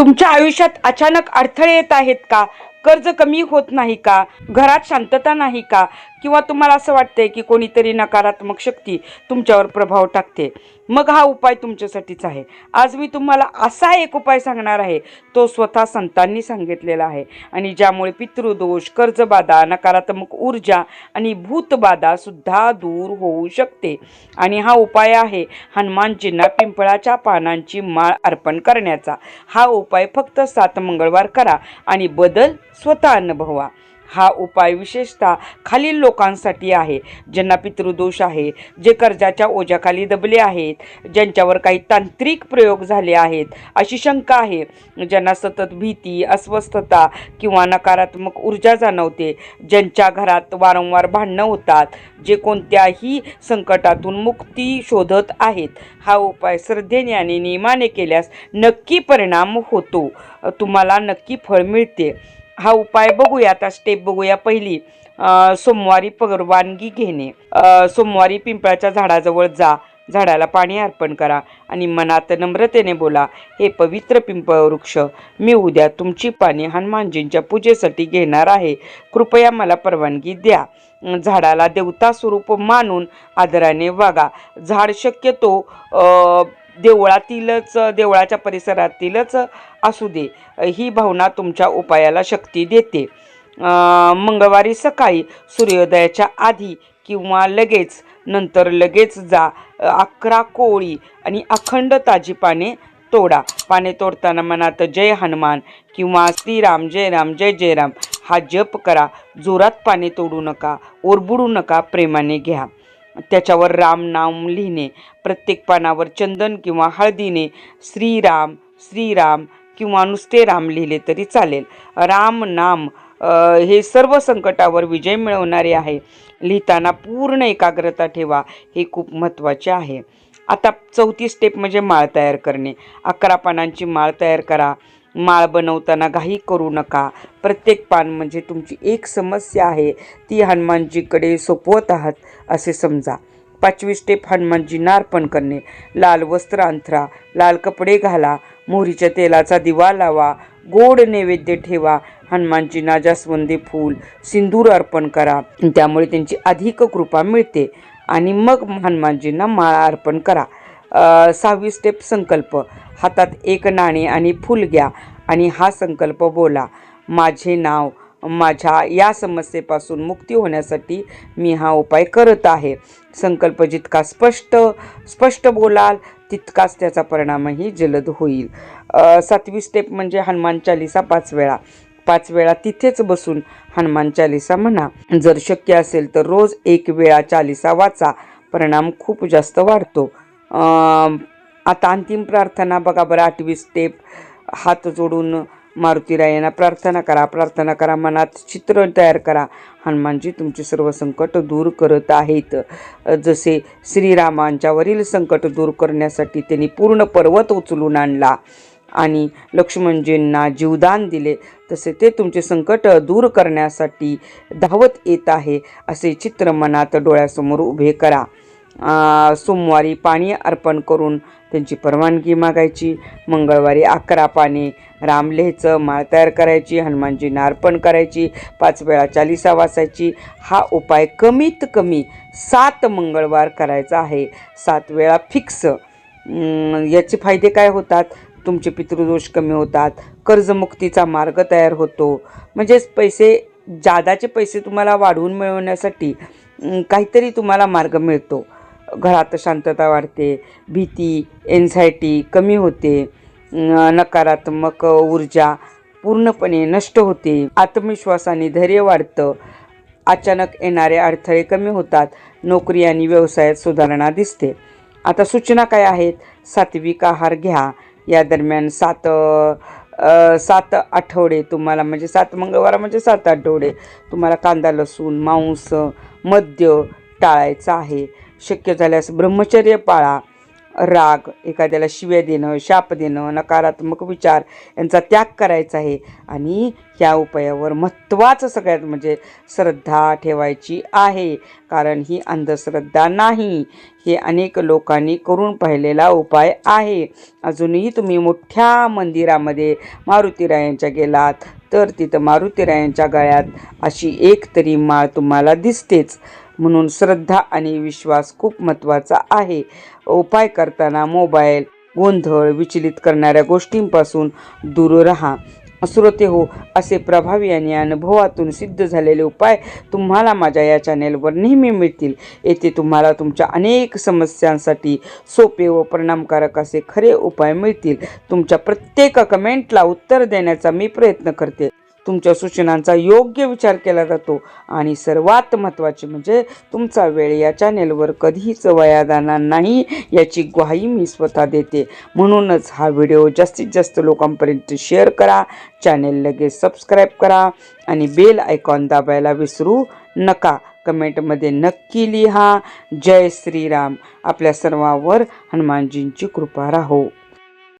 तुमच्या आयुष्यात अचानक अडथळे येत आहेत का? कर्ज कमी होत नाही का? घरात शांतता नाही का? किंवा तुम्हाला असं वाटतंय की कोणीतरी नकारात्मक शक्ती तुमच्यावर प्रभाव टाकते, मग हा उपाय तुमच्यासाठीच आहे. आज मी तुम्हाला असा एक उपाय सांगणार आहे, तो स्वतः संतांनी सांगितलेला आहे आणि ज्यामुळे पितृदोष, कर्जबाधा, नकारात्मक ऊर्जा आणि भूतबाधा सुद्धा दूर होऊ शकते. आणि हा उपाय आहे हनुमानजींना पिंपळाच्या पानांची माळ अर्पण करण्याचा. हा उपाय फक्त 7 मंगळवार करा आणि बदल स्वतः अनुभवा. हा उपाय विशेषतः खालील लोकांसाठी आहे: ज्यांना पितृदोष आहे, जे कर्जाच्या ओझ्याखाली दबले आहेत, ज्यांच्यावर काही तांत्रिक प्रयोग झाले आहेत, अशी शंका आहे, ज्यांना सतत भीती, अस्वस्थता किंवा नकारात्मक ऊर्जा जाणवते, ज्यांच्या घरात वारंवार भांडणं होतात, जे कोणत्याही संकटातून मुक्ती शोधत आहेत. हा उपाय श्रद्धेने आणि नियमाने केल्यास नक्की परिणाम होतो, तुम्हाला नक्की फळ मिळते. हा उपाय बघूया. आता स्टेप बघूया. पहिली, सोमवारी परवानगी घेणे. सोमवारी पिंपळाच्या झाडाजवळ जा, झाडाला पाणी अर्पण करा आणि मनात नम्रतेने बोला: हे पवित्र पिंपळ वृक्ष, मी उद्या तुमची पाने हनुमानजींच्या पूजेसाठी घेणार आहे, कृपया मला परवानगी द्या. झाडाला देवता स्वरूप मानून आदराने वागा. झाड शक्यतो देवळाच्या परिसरातीलच असू दे. ही भावना तुमच्या उपायाला शक्ती देते. मंगळवारी सकाळी सूर्योदयाच्या आधी किंवा लगेच जा. 11 कोळी आणि अखंड ताजी पाने तोडा. पाने तोडताना मनात जय हनुमान किंवा श्रीराम जय राम जय जय राम हा जप करा. जोरात पाने तोडू नका, ओरबडू नका, प्रेमाने घ्या. त्याच्यावर राम नाम लिहिणे. प्रत्येक पानावर चंदन किंवा हळदीने श्रीराम श्रीराम किंवा नुसते राम लिहिले तरी चालेल. राम नाम हे सर्व संकटावर विजय मिळवणारे आहे. लिहिताना पूर्ण एकाग्रता ठेवा, हे खूप महत्त्वाचे आहे. आता चौथी स्टेप म्हणजे माळ तयार करणे. 11 पानांची माळ तयार करा. माळ बनवताना घाई करू नका. प्रत्येक पान म्हणजे तुमची एक समस्या आहे, ती हनुमानजीकडे सोपवत आहात असे समजा. 5वी स्टेप, हनुमानजींना अर्पण करणे. लाल वस्त्र अंथरा, लाल कपडे घाला, मोहरीच्या तेलाचा दिवा लावा, गोड नैवेद्य ठेवा. हनुमानजींना जास्वंदी फूल, सिंदूर अर्पण करा, त्यामुळे त्यांची अधिक कृपा मिळते. आणि मग हनुमानजींना माळा अर्पण करा. 6वी स्टेप, संकल्प. हातात एक नाणे आणि फूल घ्या आणि हा संकल्प बोला: माझे नाव, माझ्या या समस्येपासून मुक्ती होण्यासाठी मी हा उपाय करत आहे. संकल्प जितका स्पष्ट बोलाल, तितकाच त्याचा परिणामही जलद होईल. 7वी स्टेप म्हणजे हनुमान चालीसा 5 वेळा. 5 वेळा तिथेच बसून हनुमान चालीसा म्हणा. जर शक्य असेल तर रोज 1 वेळा चालीसा वाचा, परिणाम खूप जास्त वाढतो. आता अंतिम प्रार्थना बघा बरं. 8वी स्टेप, हात जोडून मारुतीरायांना प्रार्थना करा. मनात चित्र तयार करा: हनुमानजी तुमचे सर्व संकट दूर करत आहेत. जसे श्रीरामांच्यावरील संकट दूर करण्यासाठी त्यांनी पूर्ण पर्वत उचलून आणला आणि लक्ष्मणजींना जीवदान दिले, तसे ते तुमचे संकट दूर करण्यासाठी धावत येत आहे, असे चित्र मनात डोळ्यासमोर उभे करा. सोमवारी पाणी अर्पण करून त्यांची परवानगी मागायची. मंगळवारी 11 पाने राम लिहायचं, माळ तयार करायची, हनुमानजींना अर्पण करायची, 5 वेळा चालीसा वाचायची. हा उपाय कमीत कमी 7 मंगळवार करायचा आहे, 7 वेळा फिक्स. याचे फायदे काय होतात? तुमचे पितृदोष कमी होतात, कर्जमुक्तीचा मार्ग तयार होतो. म्हणजेच जादाचे पैसे तुम्हाला वाढवून मिळवण्यासाठी काहीतरी तुम्हाला मार्ग मिळतो. घरात शांतता वाढते, भीती, एन्झायटी कमी होते, नकारात्मक ऊर्जा पूर्णपणे नष्ट होते, आत्मविश्वासाने धैर्य वाढतं, अचानक येणारे अडथळे कमी होतात, नोकरी आणि व्यवसायात सुधारणा दिसते. आता सूचना काय आहेत? सात्विक आहार घ्या. या दरम्यान 7 आठवडे तुम्हाला, म्हणजे 7 मंगळवार म्हणजे 7 आठवडे तुम्हाला कांदा, लसूण, मांस, मद्य टाळायचा आहे. शक्य झाल्यास ब्रह्मचर्य पाळा. राग, एखाद्याला शिव्या देणं, शाप देणं, नकारात्मक विचार यांचा त्याग करायचा आहे. आणि ह्या उपायावर महत्त्वाचं सगळ्यात म्हणजे श्रद्धा ठेवायची आहे, कारण ही अंधश्रद्धा नाही. हे अनेक लोकांनी करून पाहिलेला उपाय आहे. अजूनही तुम्ही मोठ्या मंदिरामध्ये मारुतीरायांच्या गेलात तर तिथं मारुतीरायांच्या गळ्यात अशी एक तरी माळ तुम्हाला दिसतेच. म्हणून श्रद्धा आणि विश्वास खूप महत्त्वाचा आहे. उपाय करताना मोबाईल, गोंधळ, विचलित करणाऱ्या गोष्टींपासून दूर राहा. श्रोते हो, असे प्रभावी आणि अनुभवातून सिद्ध झालेले उपाय तुम्हाला माझ्या या चॅनेलवर नेहमी मिळतील. येथे तुम्हाला तुमच्या अनेक समस्यांसाठी सोपे व परिणामकारक असे खरे उपाय मिळतील. तुमच्या प्रत्येक कमेंटला उत्तर देण्याचा मी प्रयत्न करते. तुमच्या सूचनांचा योग्य विचार केला जातो आणि सर्वात महत्त्वाचे म्हणजे तुमचा वेळ या चॅनेलवर कधीच वाया जाणार नाही याची ग्वाही मी स्वतः देते. म्हणूनच हा व्हिडिओ जास्तीत जास्त लोकांपर्यंत शेअर करा, चॅनेल लगेच सबस्क्राईब करा आणि बेल आयकॉन दाबायला विसरू नका. कमेंटमध्ये नक्की लिहा जय श्रीराम. आपल्या सर्वांवर हनुमानजींची कृपा राहो.